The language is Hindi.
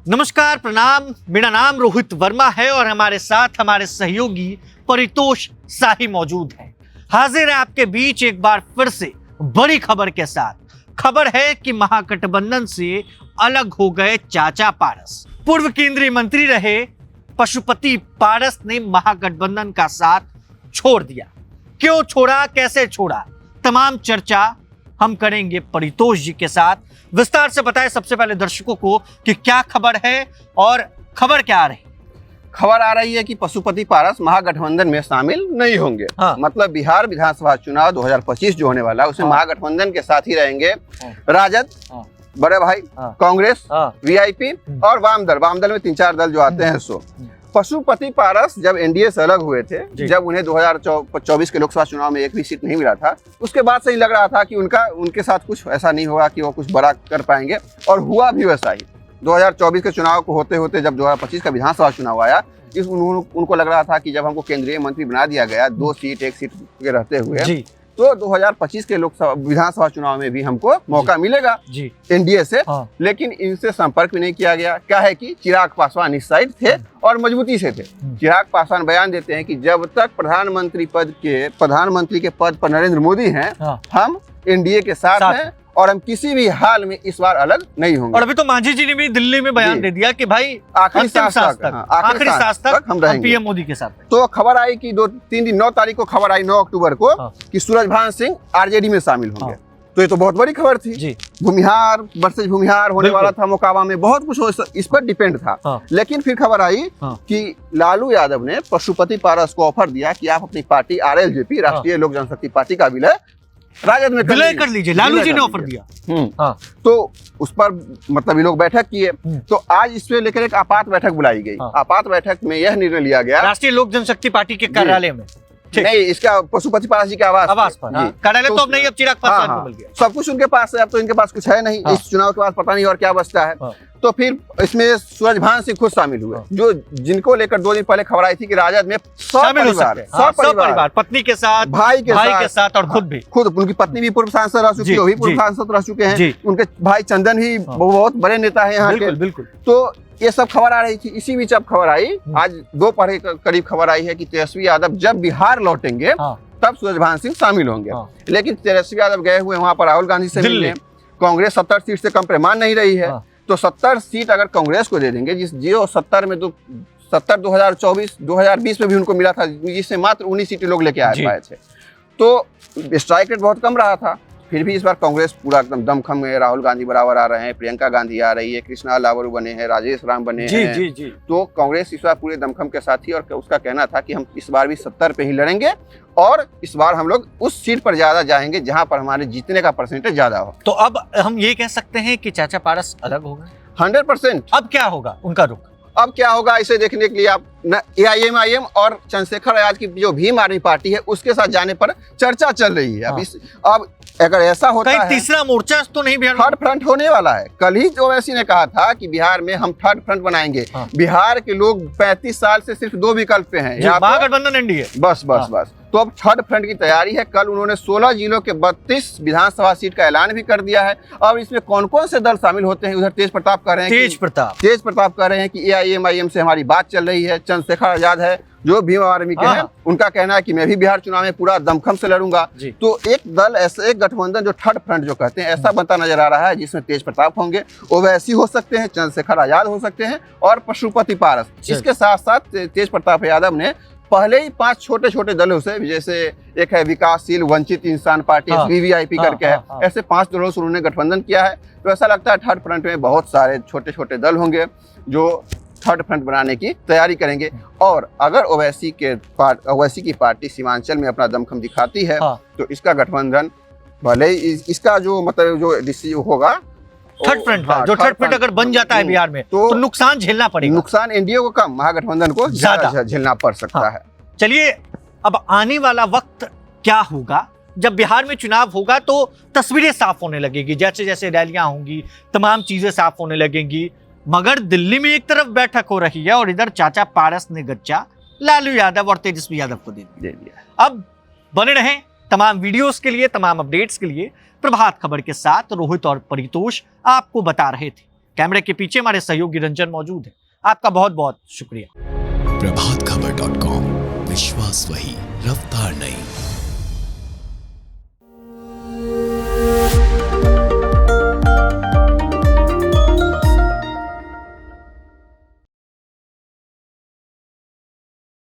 नमस्कार, प्रणाम। मेरा नाम रोहित वर्मा है और हमारे साथ हमारे सहयोगी परितोष शाही मौजूद हैं। हाजिर है आपके बीच एक बार फिर से बड़ी खबर के साथ। खबर है कि महागठबंधन से अलग हो गए चाचा पारस। पूर्व केंद्रीय मंत्री रहे पशुपति पारस ने महागठबंधन का साथ छोड़ दिया। क्यों छोड़ा, कैसे छोड़ा, तमाम चर्चा हम करेंगे परितोष जी के साथ। विस्तार से बताएं सबसे पहले दर्शकों को कि क्या खबर है और खबर क्या आ रही है। खबर आ रही है कि पशुपति पारस महागठबंधन में शामिल नहीं होंगे। मतलब बिहार विधानसभा चुनाव 2025 जो होने वाला है उसमें महागठबंधन के साथ ही रहेंगे राजद, बड़े भाई, कांग्रेस, वीआईपी और वामदल में 3-4 दल जो आते हैं। सो पशुपति पारस जब एनडीए से अलग हुए थे, जब उन्हें 2024 के लोकसभा चुनाव में एक भी सीट नहीं मिला था, उसके बाद से ही लग रहा था कि उनके साथ कुछ ऐसा नहीं होगा कि वो कुछ बड़ा कर पाएंगे, और हुआ भी वैसा ही। 2024 के चुनाव को होते होते जब 2025 का विधानसभा चुनाव आया, उनको लग रहा था कि जब हमको केंद्रीय मंत्री बना दिया गया 2 सीट 1 सीट के रहते हुए, तो 2025 के लोकसभा विधानसभा चुनाव में भी हमको मौका मिलेगा एनडीए से। लेकिन इनसे संपर्क भी नहीं किया गया। क्या है कि चिराग पासवान इस साइड थे और मजबूती से थे। चिराग पासवान बयान देते हैं कि जब तक प्रधानमंत्री के पद पर नरेंद्र मोदी हैं, हम एनडीए के साथ हैं और हम किसी भी हाल में इस बार अलग नहीं होंगे। और अभी तो मांझी जी ने भी दिल्ली में बयान दे दिया कि भाई आखिरी सांस तक हम रहेंगे पीएम मोदी के साथ। तो खबर आई कि 9 तारीख को खबर आई, 9 अक्टूबर को, कि सूरजभान सिंह आरजेडी में शामिल होंगे। तो ये तो बहुत बड़ी खबर थी। भूमिहार वर्सेज भूमिहार होने वाला था मुकाबला में, बहुत कुछ इस पर डिपेंड था। लेकिन फिर खबर आई कि लालू यादव ने पशुपति पारस को ऑफर दिया कि आप अपनी पार्टी आरएलजेपी, राष्ट्रीय लोक जनशक्ति पार्टी का विलय राजद में विलय कर लीजिए। लालू जी ने ऑफर दिया। तो उस पर मतलब ये लोग बैठक किए। तो आज इससे लेकर एक आपात बैठक बुलाई गई। आपात बैठक में यह निर्णय लिया गया, राष्ट्रीय लोक जनशक्ति पार्टी के कार्यालय में नहीं, इसका पशुपति पारस जी के आवास पर। कार्यालय तो अब नहीं, अब चिराग पासवान को मिल गया। सब कुछ उनके पास है, अब तो इनके पास कुछ है नहीं। इस चुनाव के बाद पता नहीं और क्या बचता है। तो फिर इसमें सूरजभान सिंह खुद शामिल हुए, जो जिनको लेकर 2 दिन पहले खबर आई थी कि राजद में सब परिवार, पत्नी के साथ, भाई के साथ और खुद उनकी पत्नी भी पूर्व सांसद रह चुकी है, वो भी पूर्व सांसद रह चुके हैं। उनके भाई चंदन भी बहुत बड़े नेता है यहाँ के। तो ये सब खबर आ रही थी। इसी बीच अब खबर आई, आज दोपहर के करीब खबर आई है कि तेजस्वी यादव जब बिहार लौटेंगे तब सूरजभान सिंह शामिल होंगे। लेकिन तेजस्वी यादव गए हुए वहां पर राहुल गांधी से मिलने। कांग्रेस 70 सीट से कम पैमान नहीं रही है। तो 70 सीट अगर कांग्रेस को दे देंगे, जिस 70 में 2020 में भी उनको मिला था, जिससे मात्र 19 सीटें लोग लेके आ पाए थे। तो स्ट्राइक रेट बहुत कम रहा था। फिर भी इस बार कांग्रेस पूरा एकदम दमखम है। राहुल गांधी बराबर आ रहे हैं, प्रियंका गांधी आ रही है, कृष्णा लावरू बने हैं, राजेश राम बने हैं। तो कांग्रेस इस बार पूरे दमखम के साथ ही, और उसका कहना था कि हम इस बार भी 70 पे ही लड़ेंगे और इस बार हम लोग उस सीट पर ज्यादा जाएंगे जहां पर हमारे जीतने का परसेंटेज ज्यादा हो। तो अब हम ये कह सकते हैं कि चाचा पारस अलग हो गए 100%। अब क्या होगा उनका रुख? अब क्या होगा इसे देखने के लिए आप एआईएम और चंद्रशेखर आजाद की जो भीम आर्मी पार्टी है उसके साथ जाने पर चर्चा चल रही है। अब अगर ऐसा होता है, तीसरा मोर्चा तो नहीं, बिहार थर्ड फ्रंट होने वाला है। कल ही ओवैसी ने कहा था कि बिहार में हम थर्ड फ्रंट बनाएंगे। बिहार के लोग 35 साल से सिर्फ 2 विकल्प पे हैं, महागठबंधन एनडीए। बस। तो अब थर्ड फ्रंट की तैयारी है। कल उन्होंने 16 जिलों के 32 विधानसभा सीट का ऐलान भी कर दिया है। अब इसमें कौन कौन से दल शामिल होते हैं? उधर तेज प्रताप कह रहे हैं कि एआईएम से हमारी बात चल रही है। चंद्रशेखर आजाद है जो भीम आर्मी के हैं, उनका कहना है कि मैं भी बिहार चुनाव में पूरा दमखम से लड़ूंगा। तो एक दल, ऐसा एक गठबंधन जो थर्ड फ्रंट जो कहते हैं, ऐसा बनता नजर आ रहा है, जिसमें तेज प्रताप होंगे, ओवैसी हो सकते हैं, चंद्रशेखर आजाद हो सकते हैं और पशुपति पारस। इसके साथ साथ तेज प्रताप यादव ने पहले ही 5 छोटे दलों से, जैसे एक है विकासशील वंचित इंसान पार्टी, वीवीआईपी करके है, ऐसे 5 दलों से उन्होंने गठबंधन किया है। तो ऐसा लगता है थर्ड फ्रंट में बहुत सारे छोटे दल होंगे जो थर्ड फ्रंट बनाने की तैयारी करेंगे। और अगर ओवैसी की पार्टी सीमांचल में अपना दमखम दिखाती है तो इसका गठबंधन भले ही इसका जो मतलब जो डिसीजन होगा थर्ड फ्रंट अगर बन जाता है बिहार में तो नुकसान झेलना पड़ेगा। नुकसान एनडीए को कम, महागठबंधन को ज्यादा झेलना पड़ सकता है। चलिए, अब आने वाला वक्त क्या होगा? जब बिहार में चुनाव होगा तो तस्वीरें साफ होने लगेगी, जैसे जैसे रैलियां होंगी तमाम चीजें साफ होने लगेंगी। मगर दिल्ली में एक तरफ बैठक हो रही है और इधर चाचा पारस ने गच्चा लालू यादव और तेजस्वी यादव को दे दिया। अब बने रहें तमाम वीडियोस के लिए, तमाम अपडेट्स के लिए। प्रभात खबर के साथ रोहित और परितोष आपको बता रहे थे। कैमरे के पीछे हमारे सहयोगी रंजन मौजूद है। आपका बहुत बहुत शुक्रिया। प्रभातखबर.com, विश्वास वही, रफ्तार नहीं।